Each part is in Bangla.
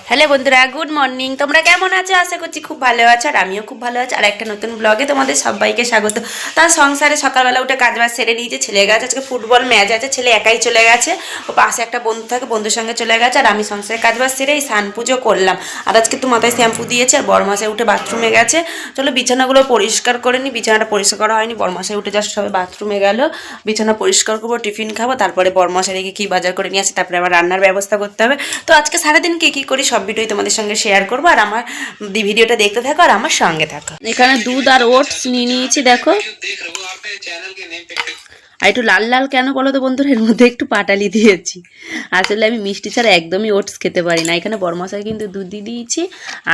হ্যালো বন্ধুরা, গুড মর্নিং। তোমরা কেমন আছো? আশা করছি খুব ভালো আছো, আর আমিও খুব ভালো আছি। আর একটা নতুন ব্লগে তোমাদের সবাইকে স্বাগত। তার সংসারে সকালবেলা উঠে কাজবাজ সেরে নিয়েছে, ছেলে গেছে আজকে ফুটবল ম্যাচ আছে, ছেলে একাই চলে গেছে, ও পাশে একটা বন্ধু থাকে, বন্ধুর সঙ্গে চলে গেছে। আর আমি সংসারে কাজবাজ সেরে এই স্নান পুজো করলাম। আর আজকে তো মাথায় শ্যাম্পু দিয়েছে, আর বড়মাসায় উঠে বাথরুমে গেছে। চলো বিছানাগুলো পরিষ্কার করে নি, বিছানাটা পরিষ্কার করা হয়নি, বড়মাসায় উঠে জাস্ট সবাই বাথরুমে গেল। বিছানা পরিষ্কার করবো, টিফিন খাবো, তারপরে বড়মাসায় রেখে কী বাজার করে নিয়ে আসি, তারপরে আবার রান্নার ব্যবস্থা করতে হবে। তো আজকে সারাদিন কী করি সব ভিডিওই তোমাদের সঙ্গে শেয়ার করবো, আর আমার ভিডিওটা দেখতে থাকো আর আমার সঙ্গে থাকো। এখানে দুধ আর ওটস নিয়ে নিয়েছি, দেখো। আর একটু লাল লাল কেন বলো তো বন্ধুরা, এর মধ্যে একটু পাটালি দিয়েছি। আসলে আমি মিষ্টি ছাড়া একদমই ওটস খেতে পারি না। এখানে বড়মশাই কিন্তু দুধ দিয়ে দিয়েছি,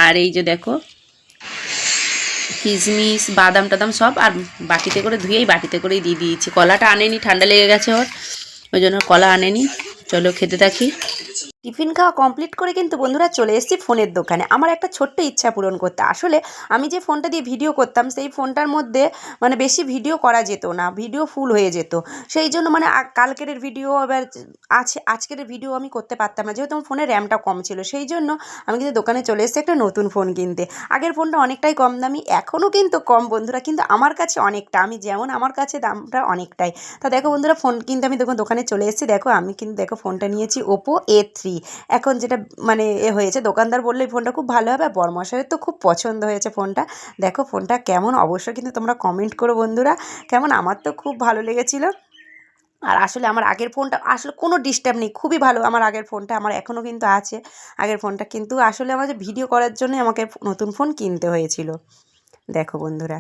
আর এই যে দেখো কিশমিশ বাদাম টাদাম সব, আর বাটিতে করে ধুয়েই বাটিতে করেই দিয়ে দিয়েছি। কলাটা আনেনি, ঠান্ডা লেগে গেছে ওর, ওই জন্য কলা আনেনি। চলো খেতে থাকি। টিফিন খাওয়া কমপ্লিট করে কিন্তু বন্ধুরা চলে এসেছি ফোনের দোকানে, আমার একটা ছোট্ট ইচ্ছা পূরণ করতে। আসলে আমি যে ফোনটা দিয়ে ভিডিও করতাম, সেই ফোনটার মধ্যে মানে বেশি ভিডিও করা যেত না, ভিডিও ফুল হয়ে যেত। সেই জন্য মানে কালকের ভিডিও এবার আছে, আজকের ভিডিও আমি করতে পারতাম না, যেহেতু আমার ফোনের র্যামটা কম ছিল। সেই জন্য আমি কিন্তু দোকানে চলে এসেছি একটা নতুন ফোন কিনতে। আগের ফোনটা অনেকটাই কম দামি, এখনও কিন্তু কম বন্ধুরা, কিন্তু আমার কাছে অনেকটা, আমি যেমন আমার কাছে দামটা অনেকটাই। তা দেখো বন্ধুরা, ফোন কিন্তু আমি দোকানে চলে এসেছি। দেখো আমি কিন্তু দেখো ফোনটা নিয়েছি ওপো A3। এখন যেটা মানে হয়েছে, দোকানদার বললো এই ফোনটা খুব ভালো হবে, বড়মশাইয়ের তো খুব পছন্দ হয়েছে ফোনটা। দেখো ফোনটা কেমন অবশ্যই কিন্তু তোমরা কমেন্ট করো বন্ধুরা কেমন। আমার তো খুব ভালো লেগেছিলো। আর আসলে আমার আগের ফোনটা আসলে কোনো ডিস্টার্ব নেই, খুবই ভালো আমার আগের ফোনটা, আমার এখনও কিন্তু আছে আগের ফোনটা। কিন্তু আসলে আমার যে ভিডিও করার জন্যই আমাকে নতুন ফোন কিনতে হয়েছিল। দেখো বন্ধুরা,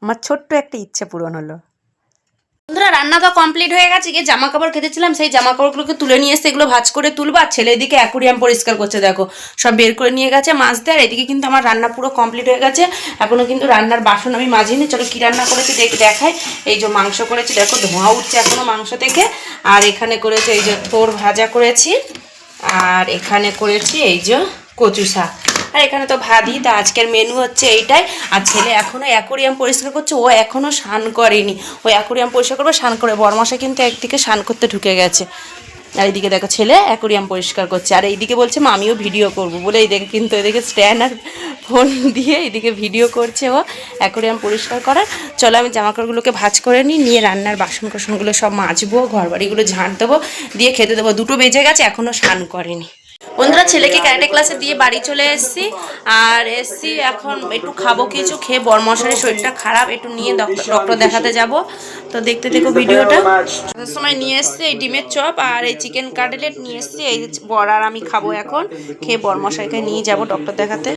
আমার ছোট্ট একটা ইচ্ছে পূরণ হলো। বন্ধুরা রান্না তো কমপ্লিট হয়ে গেছে, গিয়ে জামা কাপড় কেটেছিলাম, সেই জামা কাপড়গুলোকে তুলে নিয়ে এসে এগুলো ভাঁজ করে তুলবো। আর ছেলে এদিকে অ্যাকুরিয়াম পরিষ্কার করছে, দেখো সব বের করে নিয়ে গেছে মাছ দেওয়ার। এদিকে কিন্তু আমার রান্না পুরো কমপ্লিট হয়ে গেছে, এখনও কিন্তু রান্নার বাসন আমি মাজিনি। চলো কী রান্না করেছি দেখাই। এই যে মাংস করেছি, দেখো ধোঁয়া উঠছে এখনও মাংস থেকে। আর এখানে করেছি এই যে তোর ভাজা করেছি, আর এখানে করেছি এই যে কচু শাক, আর এখানে তো ভাতই। তা আজকের মেনু হচ্ছে এইটাই। আর ছেলে এখনও অ্যাকোরিয়াম পরিষ্কার করছে, ও এখনও স্নান করেনি, ও অ্যাকোরিয়াম পরিষ্কার করবে স্নান করে। বড়মশাই কিন্তু একদিকে স্নান করতে ঢুকে গেছে, আর এইদিকে দেখো ছেলে অ্যাকোরিয়াম পরিষ্কার করছে। আর এইদিকে বলছে মা আমিও ভিডিও করবো বলে, এইদিকে কিন্তু এদিকে স্ট্যান্ড আর ফোন দিয়ে এইদিকে ভিডিও করছে ও অ্যাকোরিয়াম পরিষ্কার করার। চলো আমি জামাকাপড়গুলোকে ভাঁজ করে নিয়ে রান্নার বাসন কোসনগুলো সব মাজবো, ঘর বাড়িগুলো ঝাঁট দেবো, দিয়ে খেতে দেবো। 2টো বেজে গেছে, এখনও স্নান করেনি। বন্ধুরা ছেলেকে ক্যারাটে ক্লাসে দিয়ে বাড়ি চলে এসেছি, আর এসছি এখন একটু খাবো কিছু, খেয়ে বড়মশাইয়ের শরীরটা খারাপ, একটু নিয়ে ডক্টর দেখাতে যাব। তো দেখতে দেখো ভিডিওটা। সময় নিয়ে এসছি এই ডিমের চপ আর এই চিকেন কাটলেট নিয়ে এসছি, এই বড় আর আমি খাবো এখন, খেয়ে বড়মশাইকে নিয়ে যাব ডক্টর দেখাতে।